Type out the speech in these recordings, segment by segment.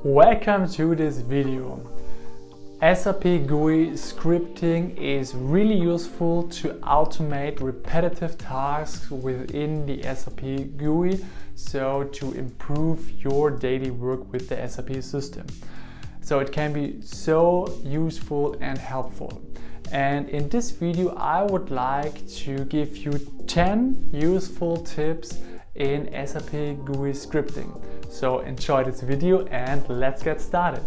Welcome to this video. SAP GUI scripting is really useful to automate repetitive tasks within the SAP GUI, so to improve your daily work with the SAP system. So it can be so useful and helpful. And in this video I would like to give you 10 useful tips in SAP GUI scripting. So enjoy this video and let's get started.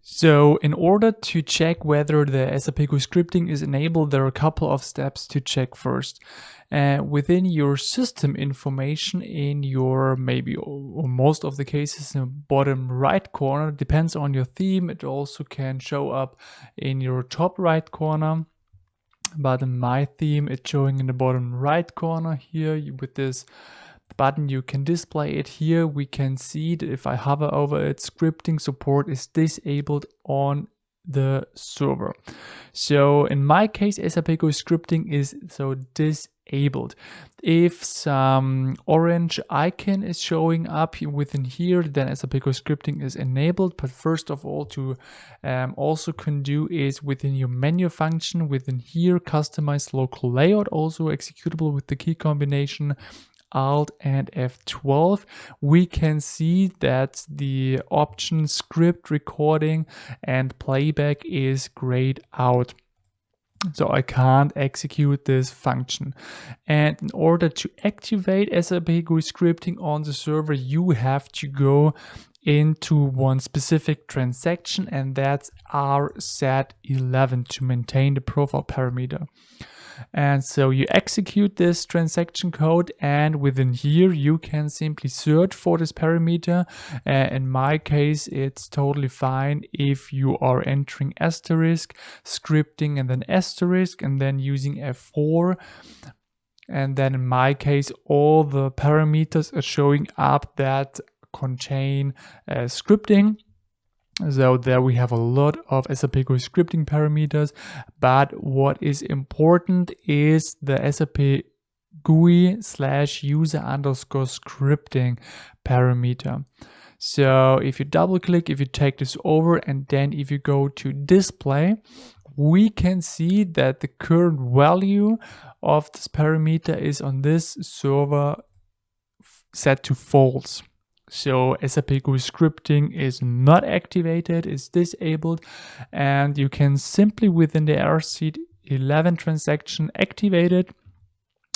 So in order to check whether the SAP GUI scripting is enabled, there are a couple of steps to check first. Within your system information in your maybe or most of the cases in the bottom right corner, depends on your theme. It also can show up in your top right corner. But in my theme, it's showing in the bottom right corner here with this button. You can display it here. We can see that if I hover over it, scripting support is disabled on the server. So in my case, SAP GUI scripting is so disabled. If some orange icon is showing up within here, then SAP GUI scripting is enabled. But first of all, to also can do is within your menu function, within here, customize local layout, also executable with the key combination Alt and F12, we can see that the option script recording and playback is grayed out. So I can't execute this function. And in order to activate SAP GUI scripting on the server, you have to go into one specific transaction, and that's RSET11 to maintain the profile parameter. And so you execute this transaction code, and within here you can simply search for this parameter. In my case, it's totally fine if you are entering asterisk, scripting, and then asterisk, and then using F4. And then in my case, all the parameters are showing up that contain scripting. So there we have a lot of SAP GUI scripting parameters, but what is important is the SAP GUI/user_scripting parameter. So if you double click, if you take this over, and then if you go to display, we can see that the current value of this parameter is on this server set to false. So SAP GUI scripting is not activated, is disabled, and you can simply within the RSET11 transaction activate it.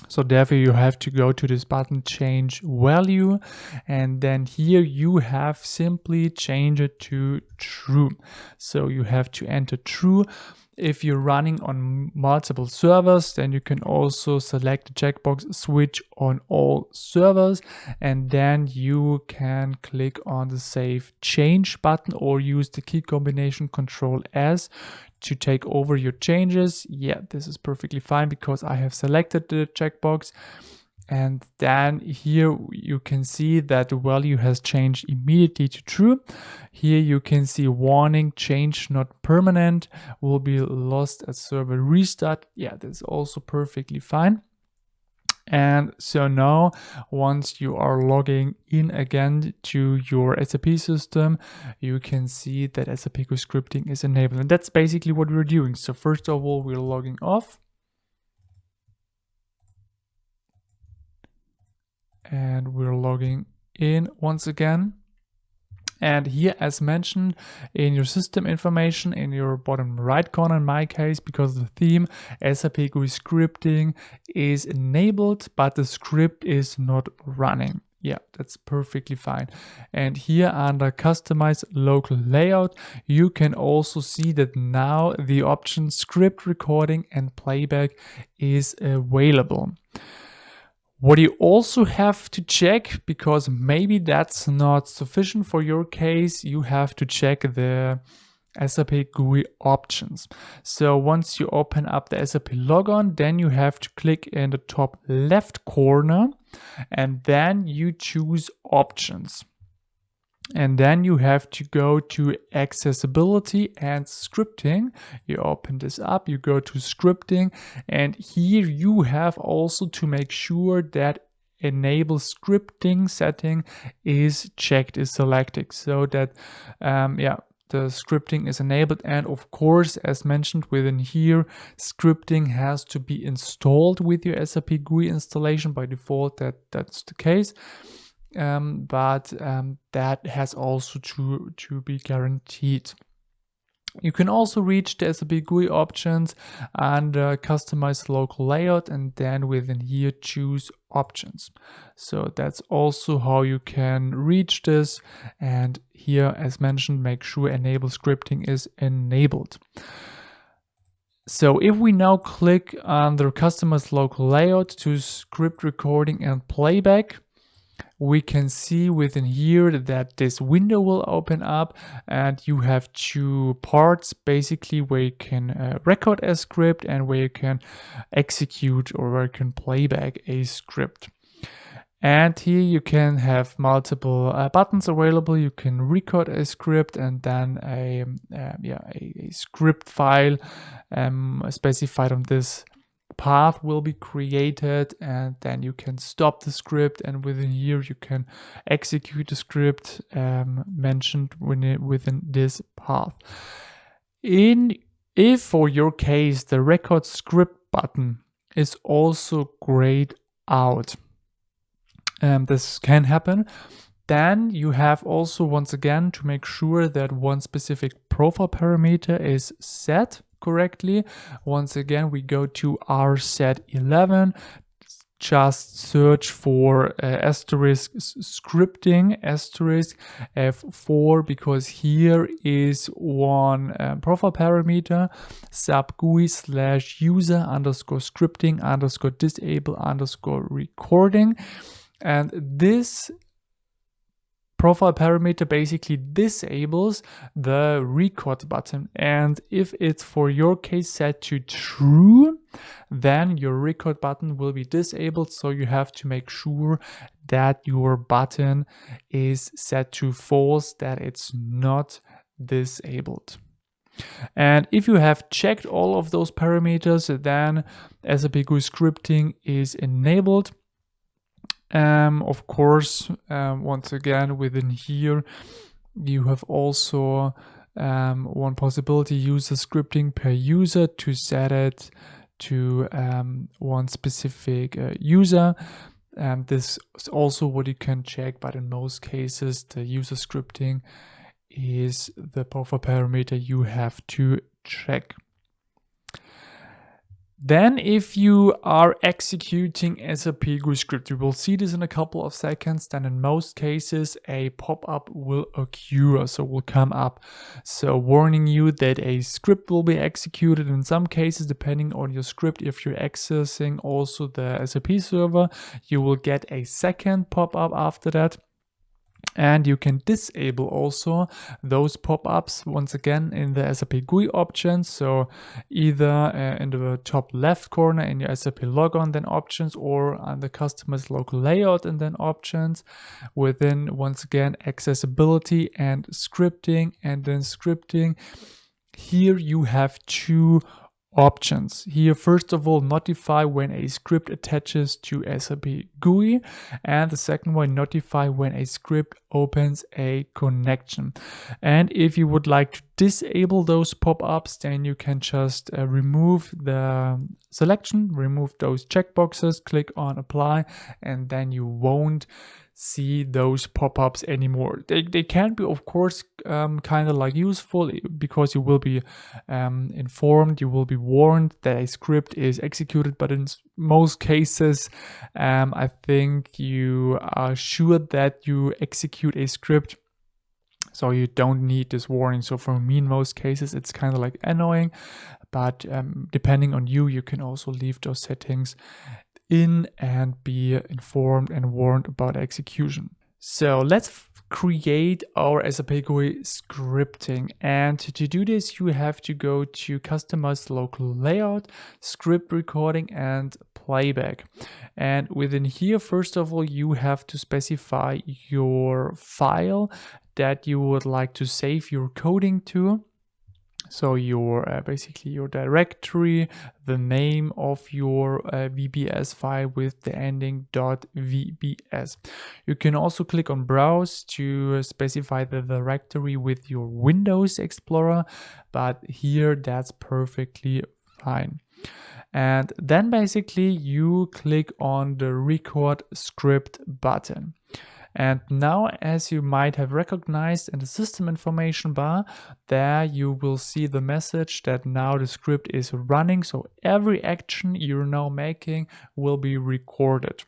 So therefore you have to go to this button change value, and then here you have simply change it to true. So you have to enter true. If you're running on multiple servers, then you can also select the checkbox switch on all servers, and then you can click on the save change button or use the key combination Control S to take over your changes. Yeah, this is perfectly fine because I have selected the checkbox. And then here you can see that the value has changed immediately to true. Here you can see warning, change not permanent, will be lost at server restart. Yeah, that's also perfectly fine. And so now, once you are logging in again to your SAP system, you can see that SAP GUI scripting is enabled. And that's basically what we're doing. So first of all, we're logging off. And we're logging in once again. And here, as mentioned, in your system information, in your bottom right corner, in my case, because of the theme, SAP GUI scripting is enabled, but the script is not running. Yeah, that's perfectly fine. And here under customize local layout, you can also see that now the option script recording and playback is available. What you also have to check, because maybe that's not sufficient for your case, you have to check the SAP GUI options. So once you open up the SAP logon, then you have to click in the top left corner, and then you choose options. And then you have to go to accessibility and scripting. You open this up, you go to scripting, and here you have also to make sure that enable scripting setting is checked, is selected, so that the scripting is enabled. And of course, as mentioned within here, scripting has to be installed with your SAP GUI installation. By default, that's the case. But that has also to be guaranteed. You can also reach the SAP GUI options and customize local layout, and then within here choose options. So that's also how you can reach this. And here, as mentioned, make sure enable scripting is enabled. So if we now click on the customize local layout to script recording and playback, we can see within here that this window will open up, and you have two parts basically where you can record a script and where you can execute or where you can playback a script. And here you can have multiple buttons available. You can record a script, and then a script file specified on this path will be created, and then you can stop the script, and within here you can execute the script mentioned within this path. If for your case the record script button is also grayed out, this can happen, then you have also once again to make sure that one specific profile parameter is set correctly. Once again, we go to rset11, just search for asterisk scripting asterisk F4, because here is one profile parameter, SAP GUI /user_scripting_disable_recording, and this profile parameter basically disables the record button. And if it's for your case set to true, then your record button will be disabled. So you have to make sure that your button is set to false, that it's not disabled. And if you have checked all of those parameters, then SAP GUI Scripting is enabled. Of course, once again, within here, you have also one possibility, user scripting per user, to set it to one specific user. This is also what you can check, but in most cases, the user scripting is the profile parameter you have to check. Then if you are executing SAP GUI script, you will see this in a couple of seconds, then in most cases a pop-up will occur, so will come up. So warning you that a script will be executed. In some cases, depending on your script, if you're accessing also the SAP server, you will get a second pop-up after that. And you can disable also those pop-ups once again in the SAP GUI options. So either in the top left corner in your SAP logon, then options, or on the customer's local layout and then options. Within, once again, accessibility and scripting, and then scripting. Here you have two options. Here, first of all, notify when a script attaches to SAP GUI, and the second one, notify when a script opens a connection. And if you would like to disable those pop-ups, then you can just remove the selection, remove those checkboxes, click on apply, and then you won't see those pop-ups anymore. They can be, of course, kind of like useful, because you will be informed, you will be warned that a script is executed, but in most cases I think you are sure that you execute a script, so you don't need this warning. So for me, in most cases, it's kind of like annoying, but depending on you, you can also leave those settings in and be informed and warned about execution. So let's create our SAP GUI scripting, and to do this you have to go to customize local layout, script recording and playback. And within here, first of all, you have to specify your file that you would like to save your coding to. So your basically your directory, the name of your VBS file with the ending .vbs. You can also click on browse to specify the directory with your Windows Explorer, but here that's perfectly fine. And then basically you click on the record script button. And now, as you might have recognized in the system information bar, there you will see the message that now the script is running. So every action you're now making will be recorded.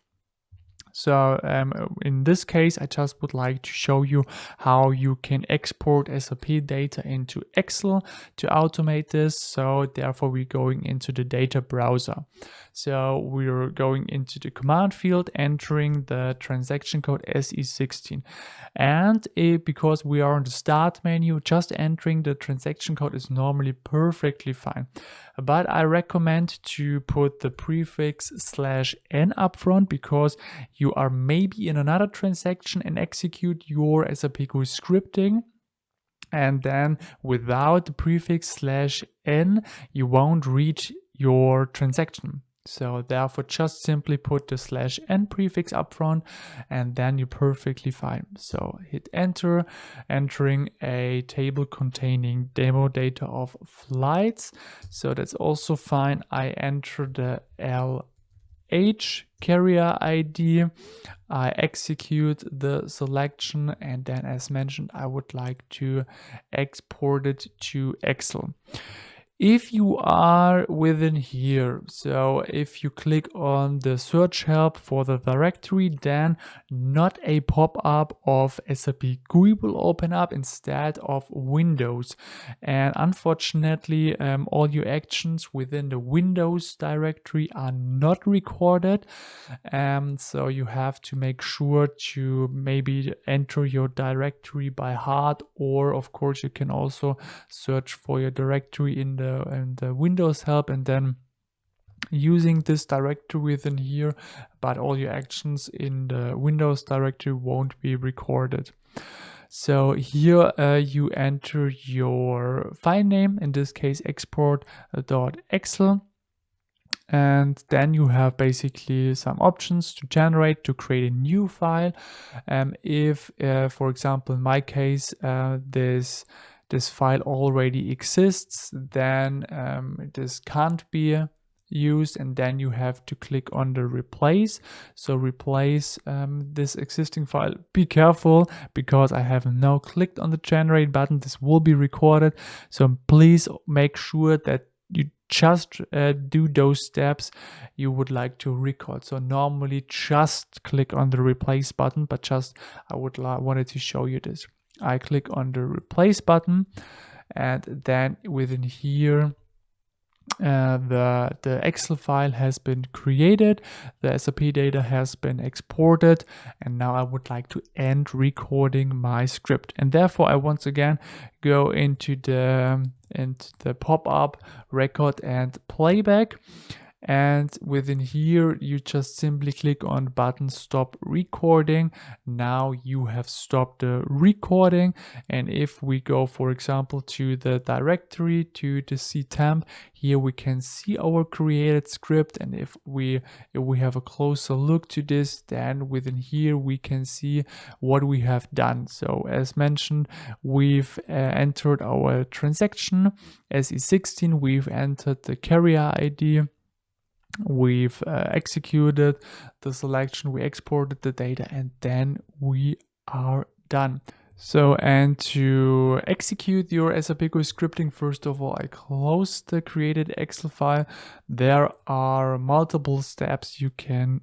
So in this case, I just would like to show you how you can export SAP data into Excel to automate this. So therefore we're going into the data browser. So we're going into the command field, entering the transaction code SE16. And because we are on the start menu, just entering the transaction code is normally perfectly fine. But I recommend to put the prefix /n up front, because you are maybe in another transaction and execute your SAP GUI scripting, and then without the prefix /n you won't reach your transaction. So therefore just simply put the /n prefix up front, and then you're perfectly fine. So hit enter, entering a table containing demo data of flights. So that's also fine. I enter the LH carrier ID. I execute the selection, and then as mentioned, I would like to export it to Excel. If you are within here, so if you click on the search help for the directory, then not a pop-up of SAP GUI will open up instead of Windows. And unfortunately, all your actions within the Windows directory are not recorded. So you have to make sure to maybe enter your directory by heart, or of course you can also search for your directory in the Windows help and then using this directory within here, but all your actions in the Windows directory won't be recorded. So here you enter your file name, in this case export.excel. And then you have basically some options to generate, to create a new file. If, for example, in my case, this file already exists, then this can't be used, and then you have to click on the replace. So replace this existing file. Be careful, because I have now clicked on the generate button. This will be recorded, so please make sure that you just do those steps you would like to record. So normally just click on the replace button, but just I wanted to show you this. I click on the replace button, and then within here the Excel file has been created, the SAP data has been exported, and now I would like to end recording my script. And therefore I once again go into the pop-up record and playback. And within here you just simply click on the button stop recording. Now you have stopped the recording. And if we go, for example, to the directory, to the ctemp, here we can see our created script. And if we have a closer look to this, then within here we can see what we have done. So as mentioned, we've entered our transaction SE16, we've entered the carrier ID, we've executed the selection, we exported the data, and then we are done. So, and to execute your SAP GUI scripting, first of all, I close the created Excel file. There are multiple steps you can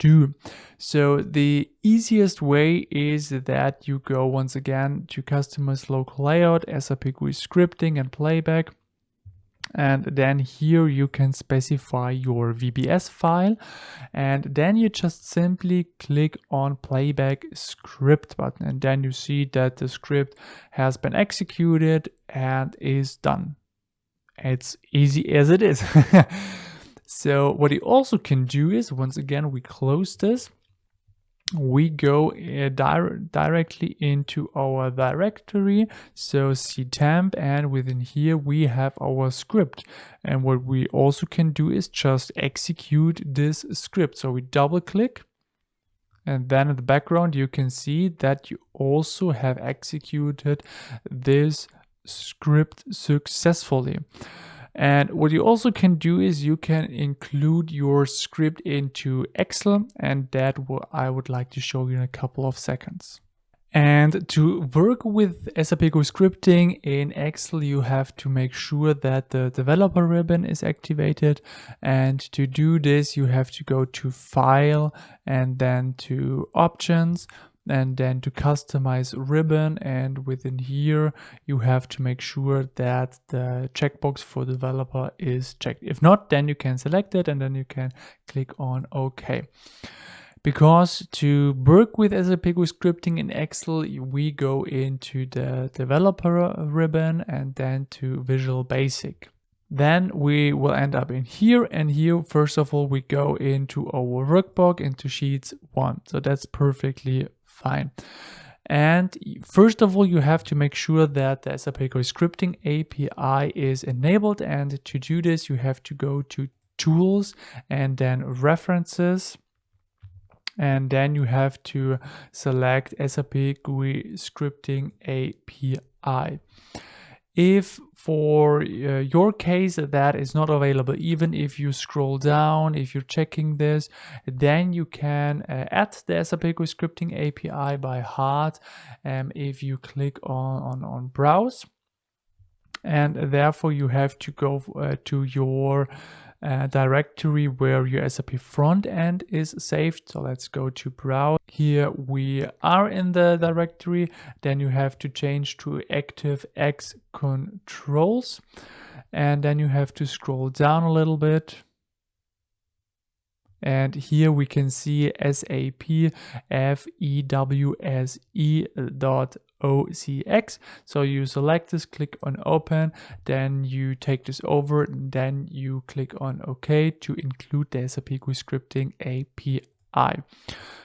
do. So the easiest way is that you go once again to customize local layout, SAP GUI scripting and playback. And then here you can specify your VBS file, and then you just simply click on playback script button, and then you see that the script has been executed and is done. It's easy as it is. So what you also can do is, once again, we close this. we go directly into our directory, so ctemp, and within here we have our script. And what we also can do is just execute this script. So we double click, and then in the background you can see that you also have executed this script successfully. And what you also can do is you can include your script into Excel, and that I would like to show you in a couple of seconds. And to work with SAP GUI Scripting in Excel, you have to make sure that the developer ribbon is activated. And to do this, you have to go to File and then to Options, and then to customize ribbon, and within here you have to make sure that the checkbox for developer is checked. If not, then you can select it and then you can click on OK. Because to work with SAP GUI Scripting in Excel, we go into the developer ribbon and then to Visual Basic. Then we will end up in here, and here first of all we go into our workbook, into Sheets 1. So that's perfectly fine. And first of all, you have to make sure that the SAP GUI Scripting API is enabled, and to do this you have to go to Tools and then References, and then you have to select SAP GUI Scripting API. If for your case that is not available, even if you scroll down, if you're checking this, then you can add the SAP GUI Scripting API by heart if you click on Browse. And therefore you have to go to your directory where your SAP front end is saved. So let's go to Browse. Here we are in the directory. Then you have to change to ActiveX Controls, and then you have to scroll down a little bit. And here we can see SAP FEWSE.OCX. So you select this, click on Open, then you take this over, then you click on OK to include the SAP GUI Scripting API.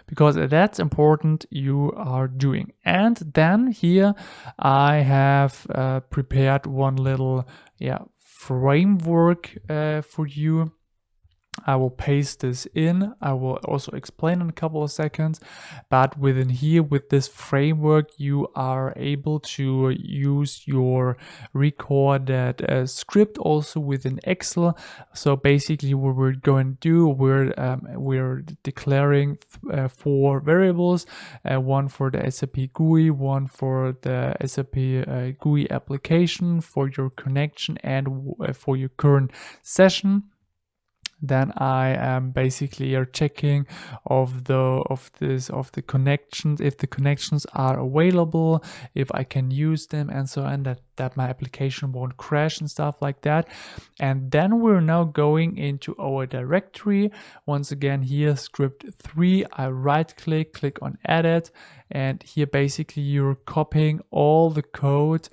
Because that's important you are doing. And then here I have prepared one little framework for you. I will paste this in. I will also explain in a couple of seconds, but within here with this framework you are able to use your recorded script also within Excel. So basically what we're going to do, we're declaring 4 variables, one for the SAP GUI, one for the SAP GUI application, for your connection, and for your current session. Then I am basically checking of the connections, if the connections are available, if I can use them, and so on, that my application won't crash and stuff like that. And then we're now going into our directory. Once again, here script 3, I right click on edit, and here basically you're copying all the code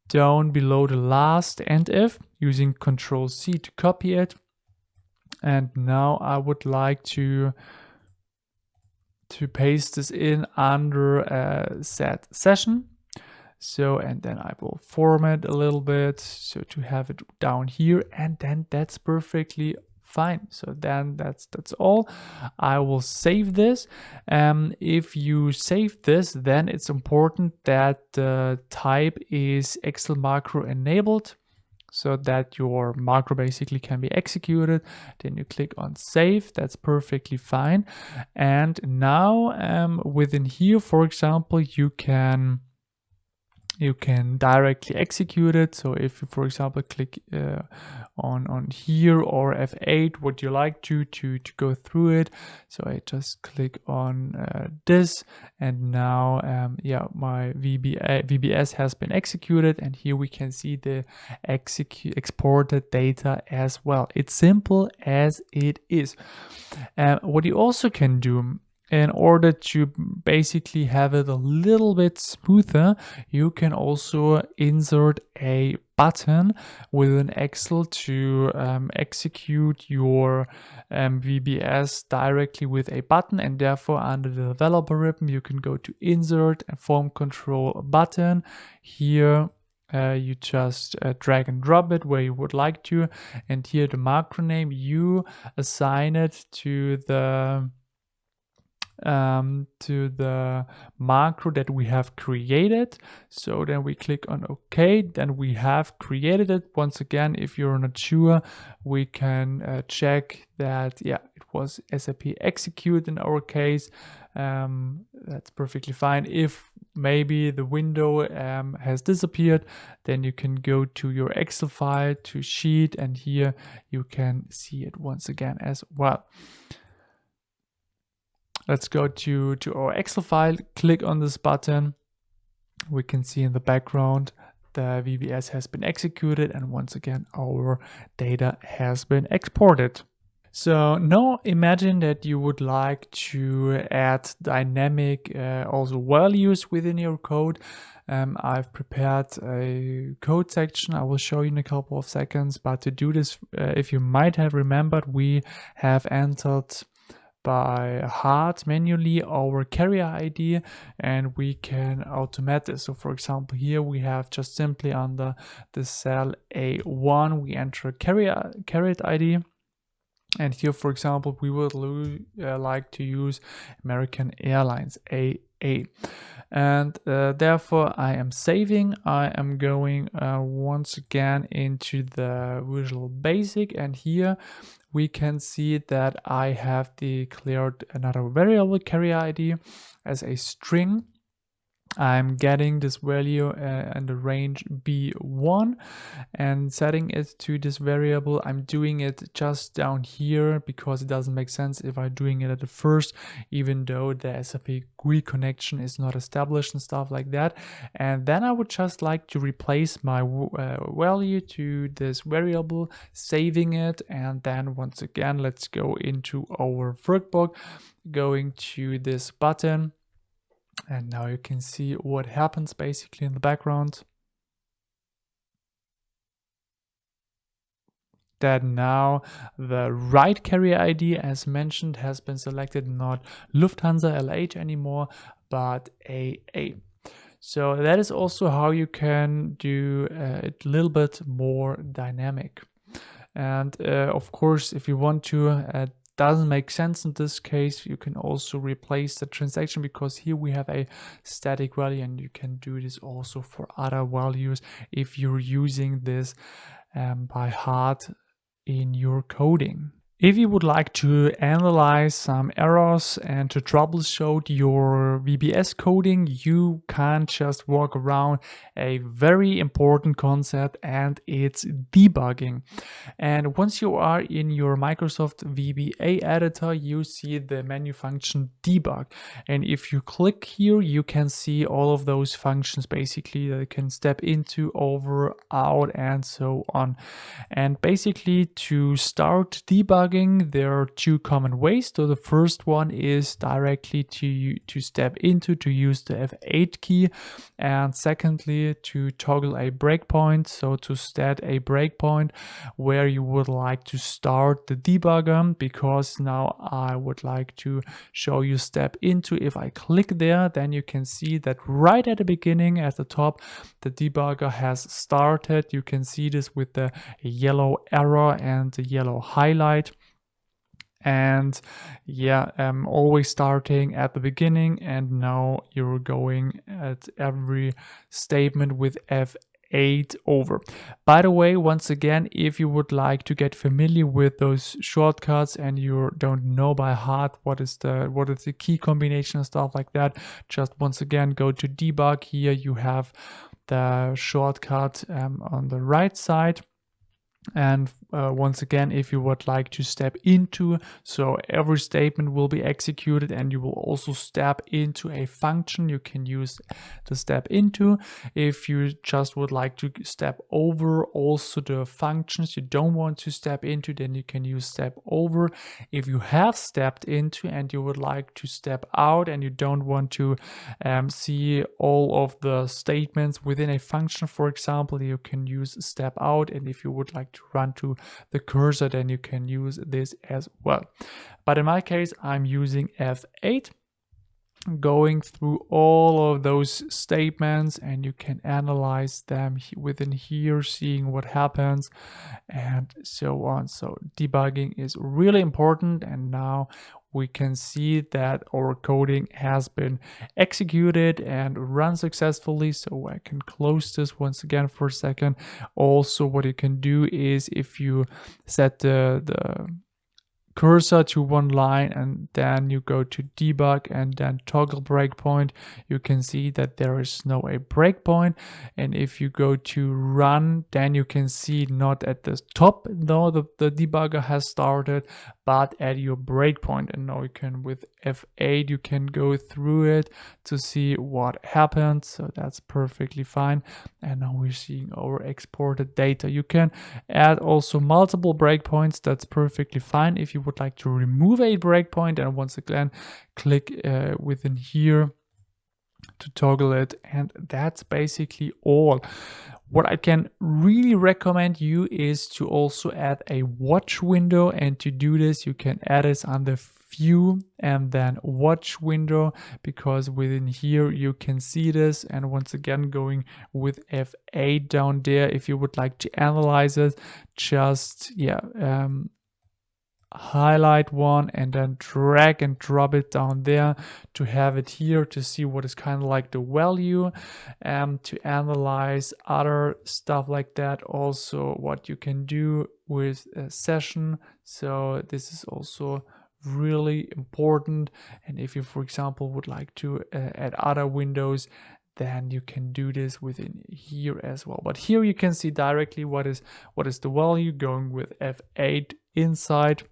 down below the last end if, using Control-C to copy it. And now I would like to paste this in under set session. So, and then I will format a little bit so to have it down here, and then that's perfectly fine. So then that's all. I will save this. If you save this, then it's important that the type is Excel macro enabled, so that your macro basically can be executed. Then you click on save, that's perfectly fine. And now within here, for example, you can directly execute it. So if you, for example, click on here or F8, would you like to go through it? So I just click on this, and now my VBS has been executed, and here we can see the exported data as well. It's simple as it is. What you also can do in order to basically have it a little bit smoother, you can also insert a button within Excel to execute your VBS directly with a button, and therefore under the developer ribbon you can go to insert and form control button. Here you just drag and drop it where you would like to, and here the macro name, you assign it to the macro that we have created. So then we click on OK, then we have created it. Once again, if you're not sure, we can check that, yeah, it was SAP execute in our case. That's perfectly fine. If maybe the window has disappeared, then you can go to your Excel file, to sheet, and here you can see it once again as well. Let's go to our Excel file, click on this button. We can see in the background the VBS has been executed, and once again our data has been exported. So now imagine that you would like to add dynamic also values within your code. I've prepared a code section. I will show you in a couple of seconds, but to do this, if you might have remembered, we have entered by heart manually our carrier ID, and we can automate this. So for example, here we have just simply under the cell A1 we enter carrier ID, and here for example we would like to use American Airlines AA, and therefore I am saving. I am going once again into the Visual Basic, and here we can see that I have declared another variable carrier ID as a string. I'm getting this value in the range B1 and setting it to this variable. I'm doing it just down here because it doesn't make sense if I'm doing it at the first, even though the SAP GUI connection is not established and stuff like that. And then I would just like to replace my value to this variable, saving it. And then once again, let's go into our workbook, going to this button. And now you can see what happens basically in the background. That now the right carrier ID, as mentioned, has been selected, not Lufthansa LH anymore, but AA. So that is also how you can do it a little bit more dynamic. And of course, if you want to, doesn't make sense in this case, you can also replace the transaction, because here we have a static value, and you can do this also for other values if you're using this by heart in your coding. If you would like to analyze some errors and to troubleshoot your VBS coding, you can't just walk around a very important concept, and it's debugging. And once you are in your Microsoft VBA editor, you see the menu function debug. And if you click here, you can see all of those functions basically that you can step into, over, out, and so on. And basically to start debugging, there are two common ways. So the first one is directly to step into, to use the F8 key, and secondly to toggle a breakpoint, so to set a breakpoint where you would like to start the debugger, because now I would like to show you step into. If I click there, then you can see that right at the beginning at the top the debugger has started. You can see this with the yellow arrow and the yellow highlight. And yeah, I'm always starting at the beginning, and now you're going at every statement with F8 over. By the way, once again, if you would like to get familiar with those shortcuts and you don't know by heart what is the key combination and stuff like that, just once again go to debug. Here you have the shortcut on the right side. And once again, if you would like to step into, so every statement will be executed and you will also step into a function, you can use the step into. If you just would like to step over also the functions you don't want to step into, then you can use step over. If you have stepped into and you would like to step out and you don't want to see all of the statements within a function, for example, you can use step out. And if you would like to run to the cursor, then you can use this as well. But in my case, I'm using F8, going through all of those statements, and you can analyze them within here, seeing what happens and so on. So debugging is really important, and now we can see that our coding has been executed and run successfully. So I can close this once again for a second. Also, what you can do is if you set the cursor to one line and then you go to debug and then toggle breakpoint, you can see that there is no a breakpoint. And if you go to run, then you can see not at the top, though the debugger has started, but at your breakpoint. And now you can, with F8, you can go through it to see what happened. So that's perfectly fine. And now we're seeing our exported data. You can add also multiple breakpoints. That's perfectly fine. If you would like to remove a breakpoint, and once again, click within here to toggle it. And that's basically all. What I can really recommend you is to also add a watch window, and to do this you can add this under view and then watch window, because within here you can see this. And once again, going with F8 down there, if you would like to analyze it, just highlight one and then drag and drop it down there to have it here to see what is kind of like the value, to analyze other stuff like that. Also what you can do with a session, so this is also really important. And if you, for example, would like to add other windows, then you can do this within here as well. But here you can see directly what is the value, going with F8 inside.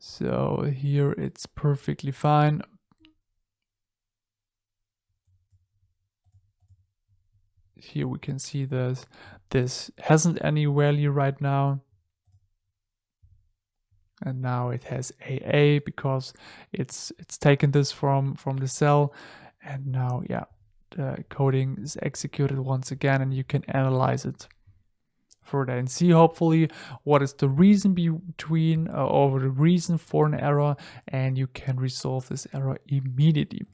So here it's perfectly fine. Here we can see this hasn't any value right now. And now it has AA because it's taken this from the cell. And now, yeah, the coding is executed once again, and you can analyze it further and see hopefully what is the reason between or the reason for an error, and you can resolve this error immediately.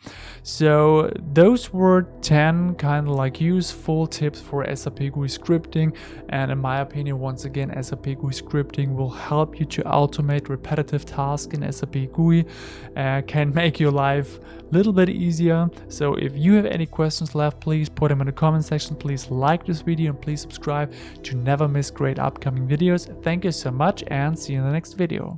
So those were 10 kind of like useful tips for SAP GUI scripting, and in my opinion, once again, SAP GUI scripting will help you to automate repetitive tasks in SAP GUI, can make your life a little bit easier. So if you have any questions left, please put them in the comment section. Please like this video and please subscribe to never miss great upcoming videos. Thank you so much, and see you in the next video.